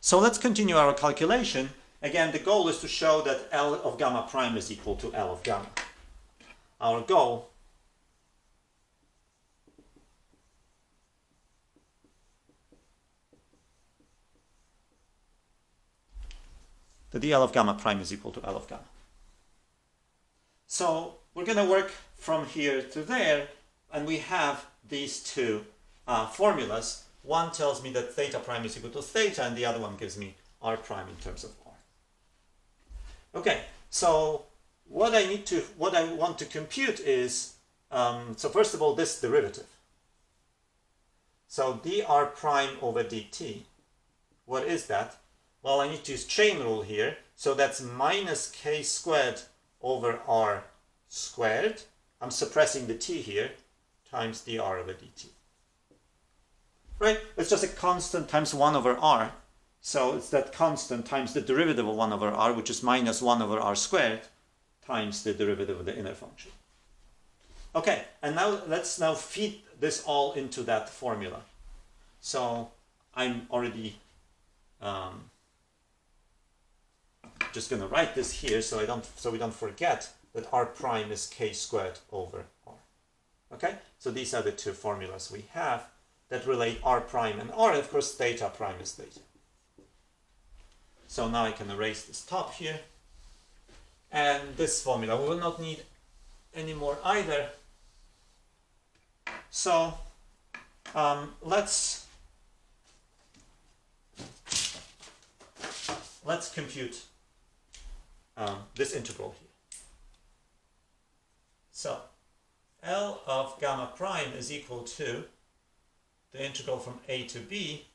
So let's continue our calculation. Again, the goal is to show that L of gamma prime is equal to L of gamma. Our goal that the L of gamma prime is equal to L of gamma. So we're going to work from here to there, and we have these two formulas. One tells me that theta prime is equal to theta, and the other one gives me r prime in terms of r. Okay, so what I want to compute is, so first of all, this derivative. So dr prime over dt, what is that? Well, I need to use chain rule here, so that's minus k squared over r squared. I'm suppressing the t here, times dr over dt. Right? It's just a constant times 1 over r. So it's that constant times the derivative of 1 over r, which is minus 1 over r squared, times the derivative of the inner function. Okay, and now let's feed this all into that formula. So I'm already just going to write this here so we don't forget that r prime is k squared over r. Okay, so these are the two formulas we have that relate r prime and r, and of course theta prime is theta. So now I can erase this top here, and this formula we will not need anymore either. So let's compute this integral here. So L of gamma prime is equal to the integral from a to b,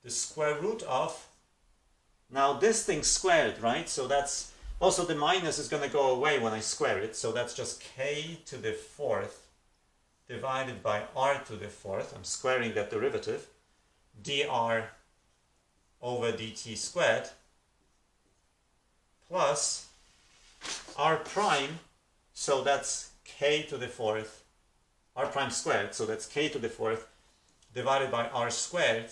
the square root of, now this thing squared, right? So that's also, the minus is going to go away when I square it, so that's just k to the fourth divided by r to the fourth. I'm squaring that derivative, dr over dt squared, plus r prime, so that's k to the fourth, r prime squared, so that's k to the fourth divided by r squared.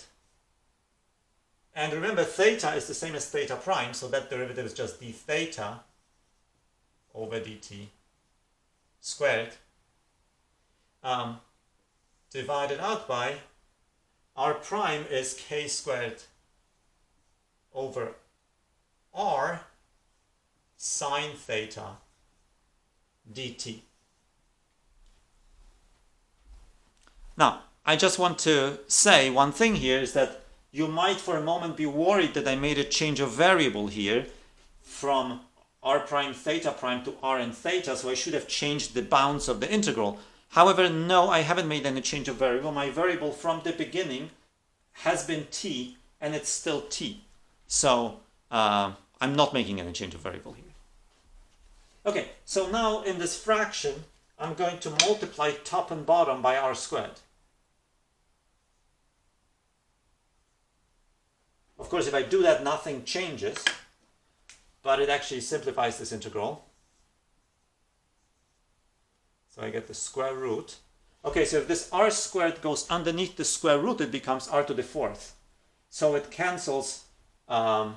And remember, theta is the same as theta prime, so that derivative is just d theta over dt squared, divided out by r prime is k squared over r sine theta dt. Now, I just want to say one thing here is that you might for a moment be worried that I made a change of variable here from r prime theta prime to r and theta, so I should have changed the bounds of the integral. However, no, I haven't made any change of variable. My variable from the beginning has been t, and it's still t. So I'm not making any change of variable here. Okay, so now in this fraction, I'm going to multiply top and bottom by r squared. Of course, if I do that, nothing changes, but it actually simplifies this integral. So I get the square root. Okay, so if this r squared goes underneath the square root, it becomes r to the fourth. So it cancels. Oh,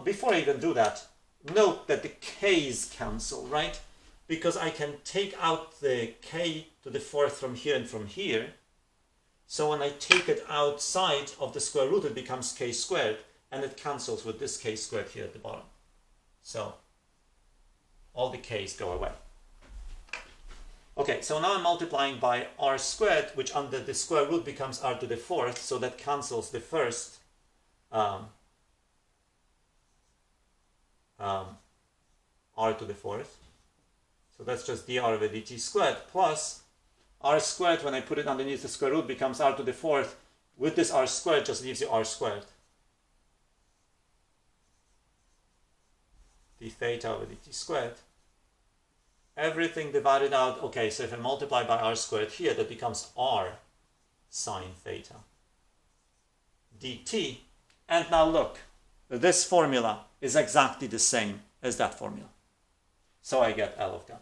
before I even do that, note that the k's cancel, right? Because I can take out the k to the fourth from here and from here. So when I take it outside of the square root, it becomes k squared, and it cancels with this k squared here at the bottom. So all the k's go away. Okay, so now I'm multiplying by r squared, which under the square root becomes r to the fourth, so that cancels the first r to the fourth. So that's just dr over dt squared, plus r squared, when I put it underneath the square root, becomes r to the fourth. With this r squared, just leaves you r squared. d theta over dt squared. Everything divided out. Okay, so if I multiply by r squared here, that becomes r sine theta dt. And now look, this formula is exactly the same as that formula. So I get L of gamma.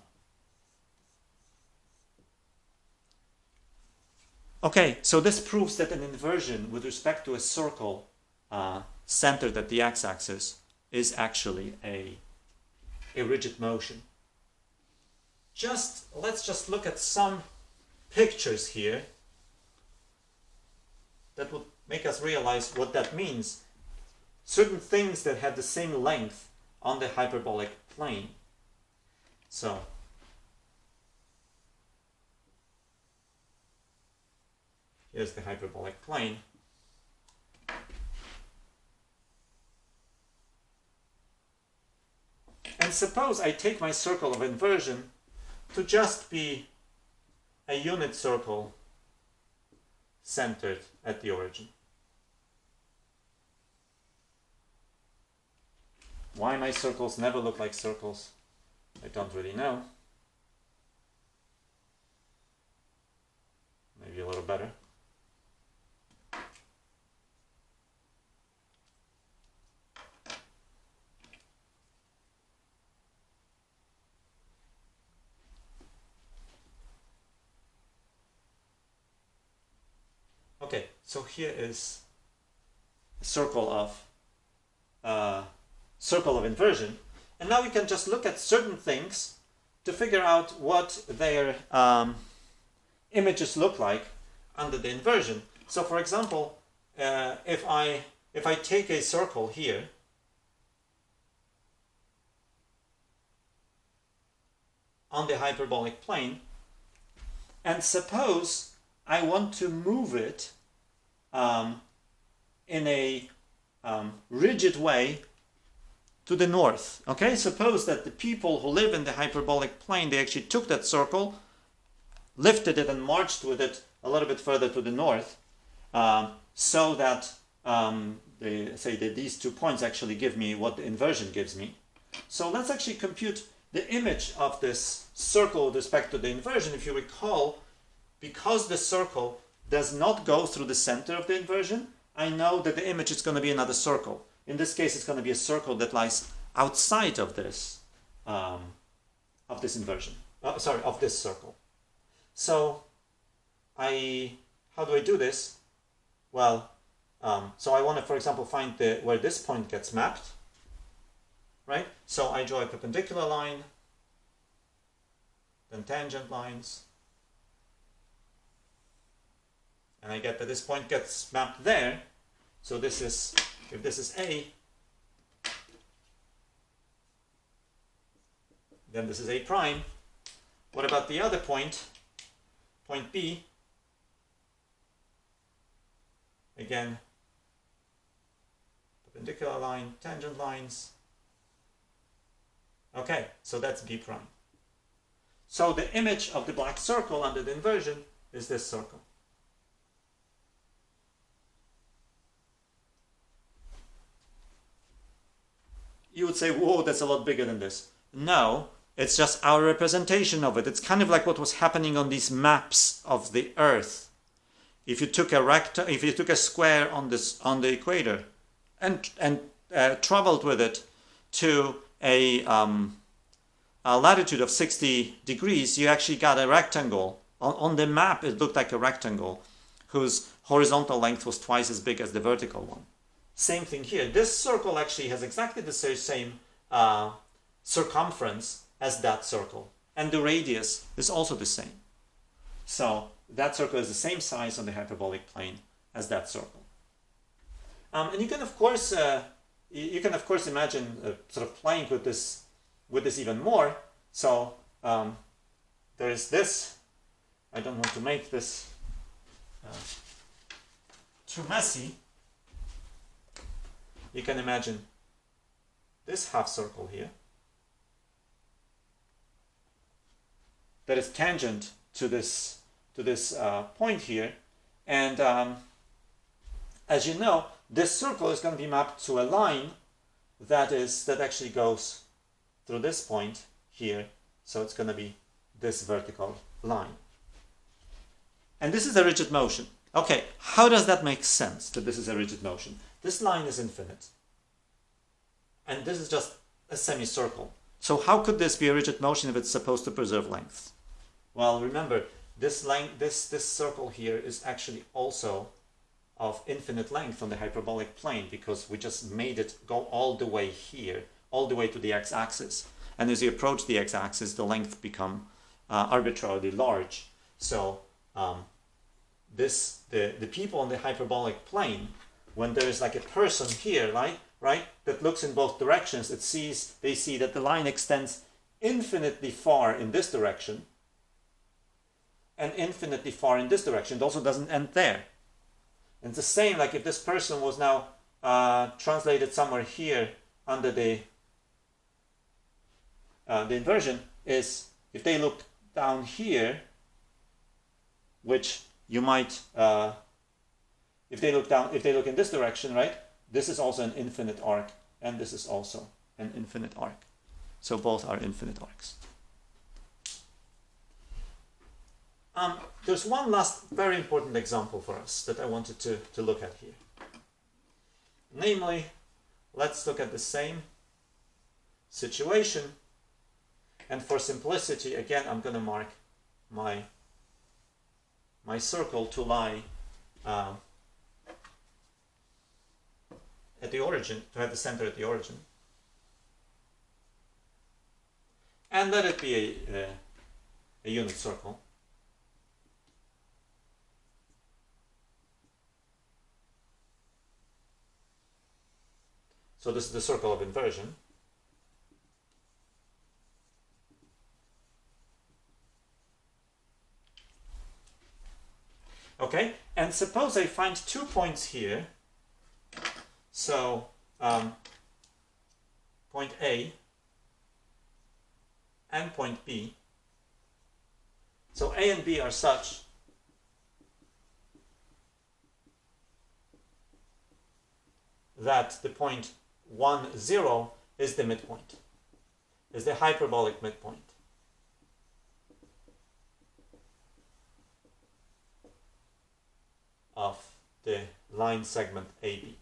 Okay, so this proves that an inversion with respect to a circle centered at the x-axis is actually a rigid motion. Let's just look at some pictures here that would make us realize what that means. Certain things that have the same length on the hyperbolic plane. So here's the hyperbolic plane. And suppose I take my circle of inversion to just be a unit circle centered at the origin. Why my circles never look like circles, I don't really know. Maybe a little better. Okay, so here is a circle of inversion, and now we can just look at certain things to figure out what their images look like under the inversion. So, for example, if I take a circle here, on the hyperbolic plane, and suppose I want to move it in a rigid way to the north. Okay, suppose that the people who live in the hyperbolic plane, they actually took that circle, lifted it and marched with it a little bit further to the north, so that they say that these 2 points actually give me what the inversion gives me. So let's actually compute the image of this circle with respect to the inversion. If you recall, because the circle does not go through the center of the inversion, I know that the image is going to be another circle. In this case, it's going to be a circle that lies outside of this inversion. Of this circle. So, how do I do this? Well, so I want to, for example, find where this point gets mapped, right? So I draw a perpendicular line, then tangent lines, and I get that this point gets mapped there. So this is, if this is A, then this is A prime. What about the other point, point B? Again, perpendicular line, tangent lines. Okay, so that's B prime. So the image of the black circle under the inversion is this circle. You would say, whoa, that's a lot bigger than this. No, it's just our representation of it. It's kind of like what was happening on these maps of the Earth. If you took a square on the equator and traveled with it to a latitude of 60 degrees, you actually got a rectangle. On the map, it looked like a rectangle whose horizontal length was twice as big as the vertical one. Same thing here. This circle actually has exactly the same circumference as that circle. And the radius is also the same. So that circle is the same size on the hyperbolic plane as that circle. And you can of course imagine sort of playing with this even more. So there is this. I don't want to make this too messy. You can imagine this half circle here that is tangent to this point here, and as you know, this circle is going to be mapped to a line that actually goes through this point here, so it's going to be this vertical line. And this is a rigid motion. Okay, how does that make sense that this is a rigid motion? This line is infinite. And this is just a semicircle. So how could this be a rigid motion if it's supposed to preserve length? Well, remember, this circle here is actually also of infinite length on the hyperbolic plane because we just made it go all the way here, all the way to the x-axis. And as you approach the x-axis, the length become arbitrarily large. So the people on the hyperbolic plane, when there is like a person here, right, that looks in both directions, they see that the line extends infinitely far in this direction and infinitely far in this direction. It also doesn't end there. And it's the same, like if this person was now translated somewhere here under the inversion, is if they look down here, which you might, if they look in this direction, right, this is also an infinite arc, and this is also an infinite arc. So both are infinite arcs. There's one last very important example for us that I wanted to look at here. Namely, let's look at the same situation. And for simplicity, again, I'm going to mark my circle to lie at the origin, to have the center at the origin. And let it be a unit circle. So this is the circle of inversion. Okay, and suppose I find 2 points here. So point A and point B. So A and B are such that the point 1, 0 is the midpoint, is the hyperbolic midpoint. Of the line segment AB.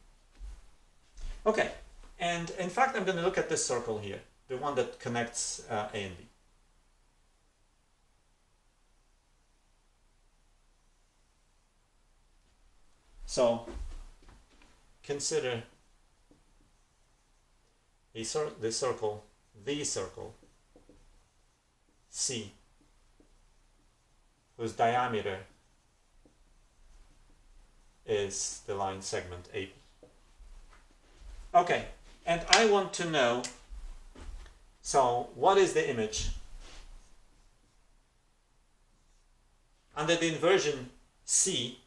Okay, and in fact I'm going to look at this circle here, the one that connects A and B. So consider the circle C, whose diameter is the line segment AB. Okay, and I want to know, so what is the image under the inversion C,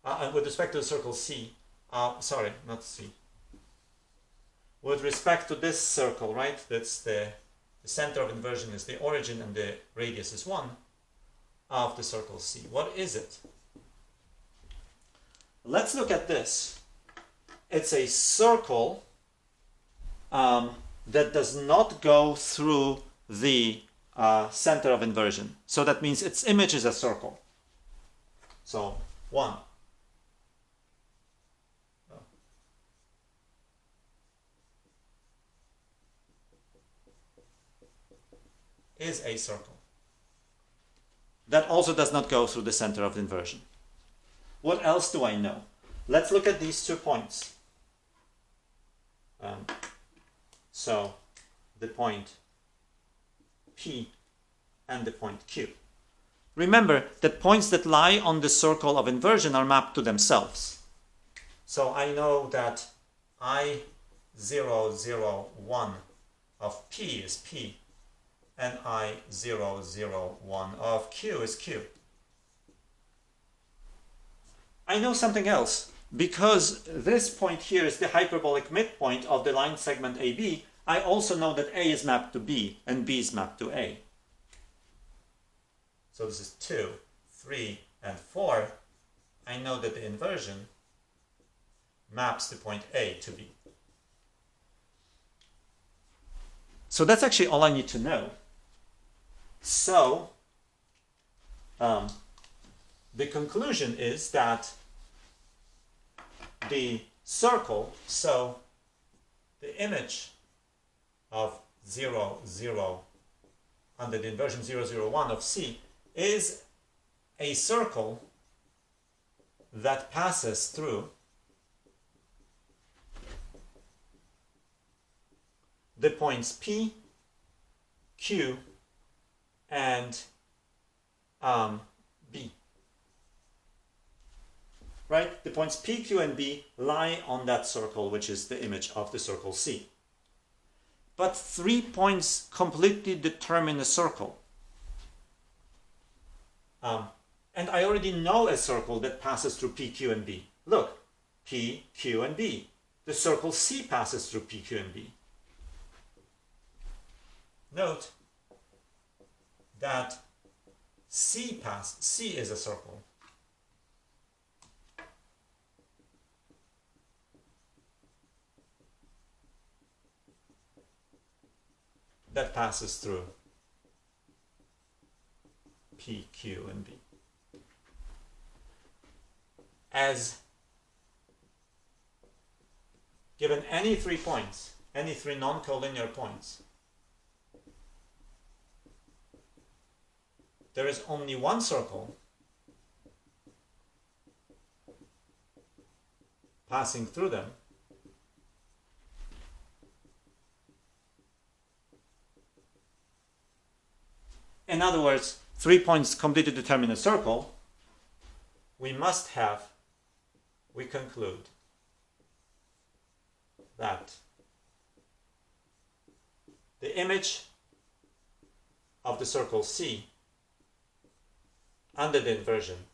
and with respect to the circle C, sorry, not C, with respect to this circle, right, that's the center of inversion is the origin and the radius is 1 of the circle C. What is it? Let's look at this. It's a circle that does not go through the center of inversion. So that means its image is a circle. So 1. Is a circle. That also does not go through the center of inversion. What else do I know? Let's look at these 2 points. So the point P and the point Q. Remember that points that lie on the circle of inversion are mapped to themselves. So I know that I0, 0, 1 of P is P and I0, 0, 1 of Q is Q. I know something else. Because this point here is the hyperbolic midpoint of the line segment AB, I also know that A is mapped to B and B is mapped to A. So this is 2, 3, and 4. I know that the inversion maps the point A to B. So that's actually all I need to know. So the conclusion is that the circle, so the image of 0, 0 under the inversion 0, 0, 1 of C is a circle that passes through the points P, Q, and B. Right? The points P, Q, and B lie on that circle, which is the image of the circle C. But 3 points completely determine a circle. And I already know a circle that passes through P, Q, and B. Look, P, Q, and B. The circle C passes through P, Q, and B. Note that C is a circle. That passes through P, Q, and B. As given any 3 points, any 3 non-collinear points, there is only one circle passing through them, in other words, 3 points completely determine a circle. We conclude that the image of the circle C under the inversion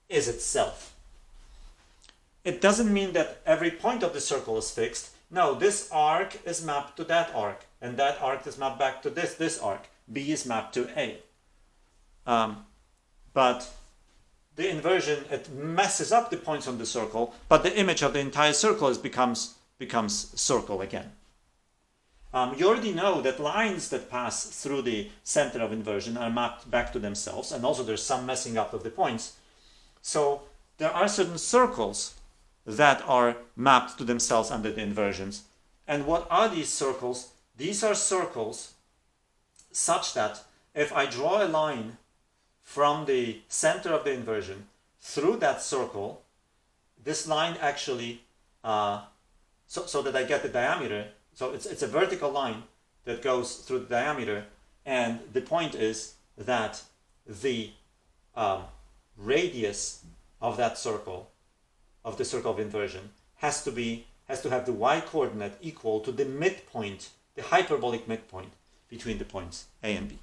is itself. It doesn't mean that every point of the circle is fixed. No, this arc is mapped to that arc, and that arc is mapped back to this arc. B is mapped to A. But the inversion, it messes up the points on the circle, but the image of the entire circle becomes circle again. You already know that lines that pass through the center of inversion are mapped back to themselves, and also there's some messing up of the points. So there are certain circles that are mapped to themselves under the inversions. And what are these circles? These are circles such that if I draw a line from the center of the inversion through that circle, this line actually, so that I get the diameter, so it's a vertical line that goes through the diameter, and the point is that the radius of that circle, of the circle of inversion, has to have the y-coordinate equal to the midpoint, the hyperbolic midpoint between the points A and B.